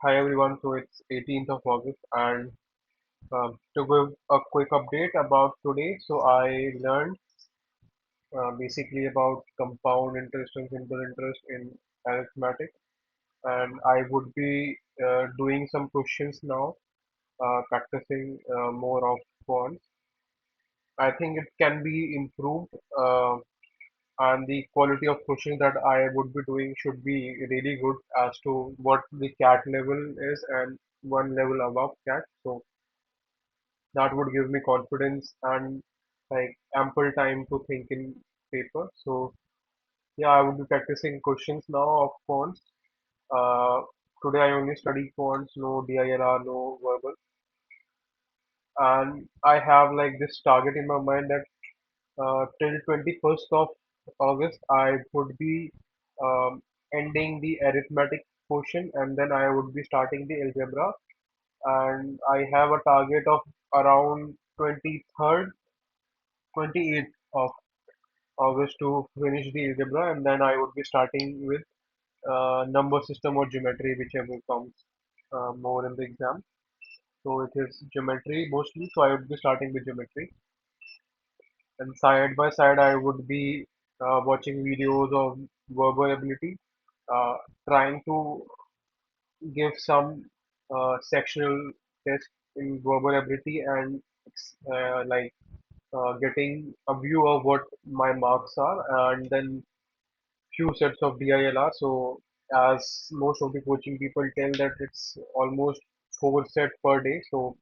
Hi everyone, so it's 18th of August and to give a quick update about today, so I learned basically about compound interest and simple interest in arithmetic, and I would be doing some questions now, practicing more of quants. I think it can be improved, and the quality of questions that I would be doing should be really good as to what the cat level is and one level above cat. So that would give me confidence and like ample time to think in paper. So yeah, I would be practicing questions now of fonts. Uh, Today I only study fonts, no DILR, no verbal, and I have like this target in my mind that till 21st of August I would be ending the arithmetic portion, and then I would be starting the algebra, and I have a target of around 23rd 28th of August to finish the algebra, and then I would be starting with number system or geometry, whichever comes more in the exam. So it is geometry mostly, so I would be starting with geometry, and side by side I would be watching videos of verbal ability, uh, trying to give some sectional test in verbal ability and getting a view of what my marks are, and then few sets of DILR. So as most of the coaching people tell that it's almost four set per day. So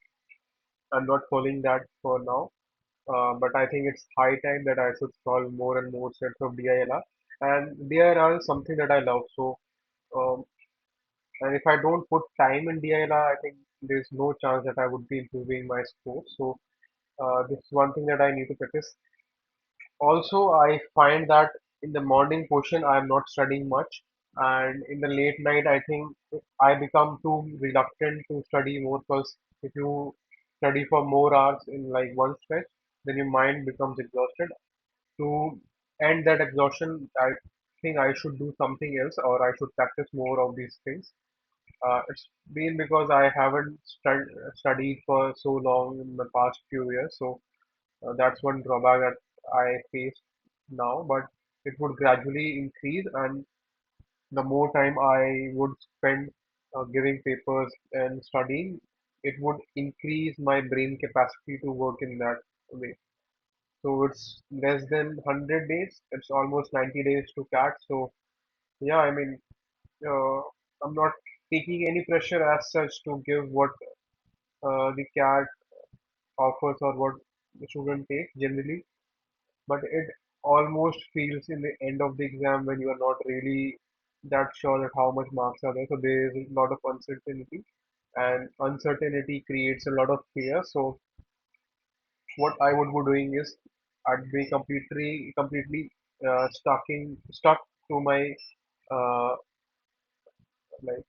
I'm not following that for now. But I think it's high time that I should solve more and more sets of DILR. And DILR is something that I love. So um, and if I don't put time in DILR, I think there's no chance that I would be improving my score. So this is one thing that I need to practice. Also, I find that in the morning portion, I am not studying much, and in the late night, I think I become too reluctant to study more because if you study for more hours in like one stretch, then your mind becomes exhausted. To end that exhaustion, I think I should do something else or I should practice more of these things. It's been because I haven't studied for so long in the past few years, so that's one drawback that I face now, but it would gradually increase, and the more time I would spend giving papers and studying, it would increase my brain capacity to work in that way. So it's less than 100 days, it's almost 90 days to CAT. So, yeah, I mean, uh, I'm not taking any pressure as such to give what the CAT offers or what the student takes generally, but it almost feels in the end of the exam when you are not really that sure that how much marks are there. So there is a lot of uncertainty, and uncertainty creates a lot of fear. So what I would be doing is I'd be completely stuck to my uh, like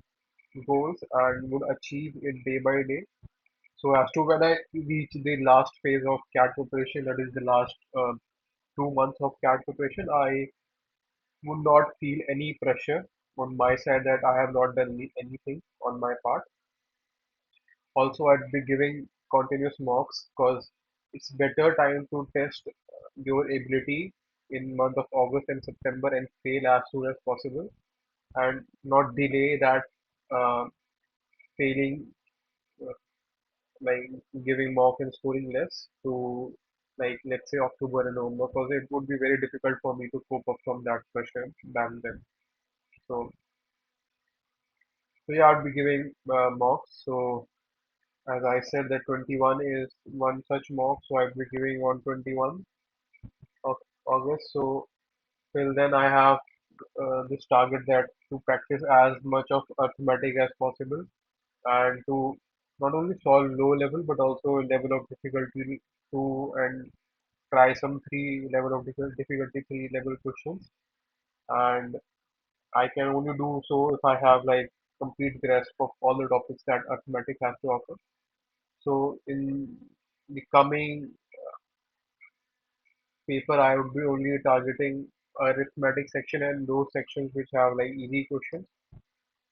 goals and would achieve it day by day. So as to when I reach the last phase of CAT preparation, that is the last 2 months of CAT preparation, I would not feel any pressure on my side that I have not done anything on my part. Also, I'd be giving continuous mocks because it's better time to test your ability in month of August and September and fail as soon as possible and not delay that uh, failing uh, like giving mock and scoring less to like let's say October and November because it would be very difficult for me to cope up from that pressure back then. So So yeah, I'd be giving mocks. So as I said, that 21 is one such mock. So I'd be giving on 21 of August. So till then, I have this target that to practice as much of arithmetic as possible and to not only solve low level but also level of difficulty two and try some three level of difficulty three level questions. And I can only do so if I have like complete grasp of all the topics that arithmetic has to offer. So in the coming paper, I would be only targeting arithmetic section and those sections which have like easy questions.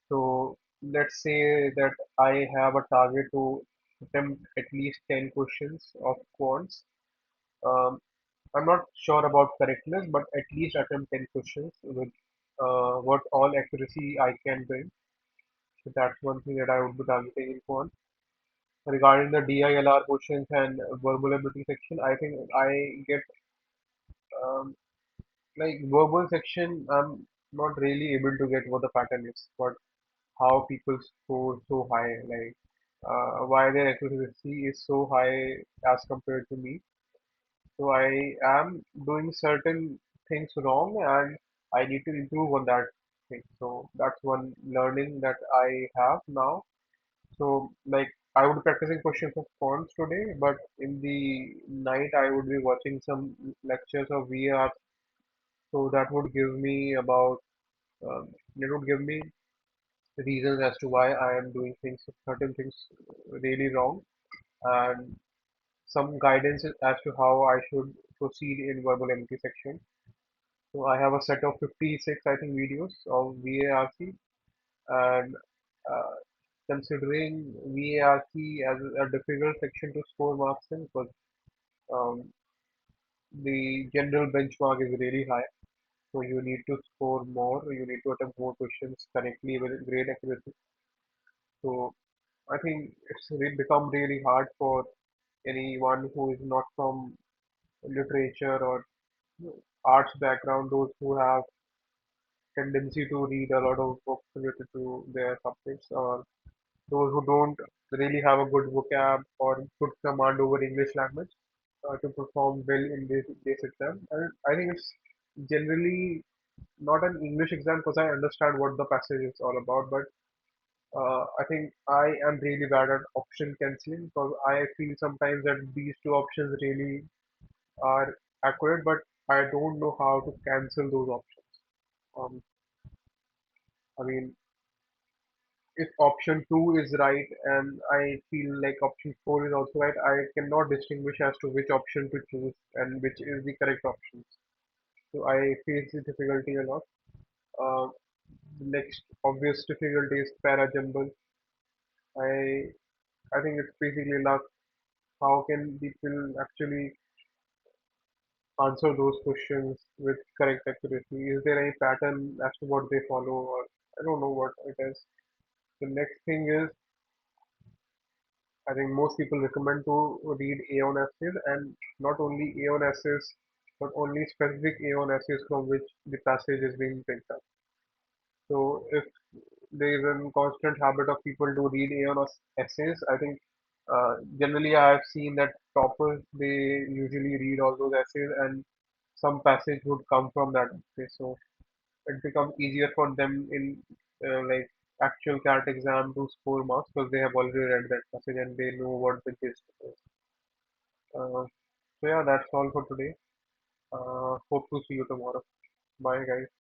So let's say that I have a target to attempt at least 10 questions of quants. Um, I'm not sure about correctness, but at least attempt 10 questions with what all accuracy I can bring. So that's one thing that I would be targeting in quant. Regarding the DILR questions and verbal ability section, I think I get um, like verbal section. I'm not really able to get what the pattern is, but how people score so high, like why their accuracy is so high as compared to me. So I am doing certain things wrong and I need to improve on that thing. So that's one learning that I have now. So like I would be practicing questions of fonts today, but in the night I would be watching some lectures of VR. So that would give me about it would give me reasons as to why I am doing certain things really wrong, and some guidance as to how I should proceed in verbal MT section. So I have a set of 56, I think, videos of VARC, and uh, considering VARC as a difficult section to score marks in, because um, the general benchmark is really high, so you need to score more, you need to attempt more questions correctly with great accuracy. So I think become really hard for anyone who is not from literature or arts background, those who have tendency to read a lot of books related to their subjects, or those who don't really have a good vocab or good command over English language to perform well in this exam. And I think it's generally not an English exam because I understand what the passage is all about, but I think I am really bad at option cancelling because I feel sometimes that these two options really are accurate, but I don't know how to cancel those options. Um, I mean, if option 2 is right and I feel like option 4 is also right, I cannot distinguish as to which option to choose and which is the correct option. So I face the difficulty a lot. Uh, the next obvious difficulty is para jumble. I I think it's basically luck. How can people actually answer those questions with correct accuracy? Is there any pattern as to what they follow, or I don't know what it is. The next thing is I think most people recommend to read Aeon essays, and not only Aeon essays, but only specific Aeon essays from which the passage is being picked up. So if there is a constant habit of people to read Aeon essays, I think generally I have seen that toppers they usually read all those essays, and some passage would come from that essay. So it becomes easier for them in like actual CAT exam to score marks because they have already read that passage and they know what the gist is. So yeah, that's all for today. Hope to see you tomorrow. Bye guys.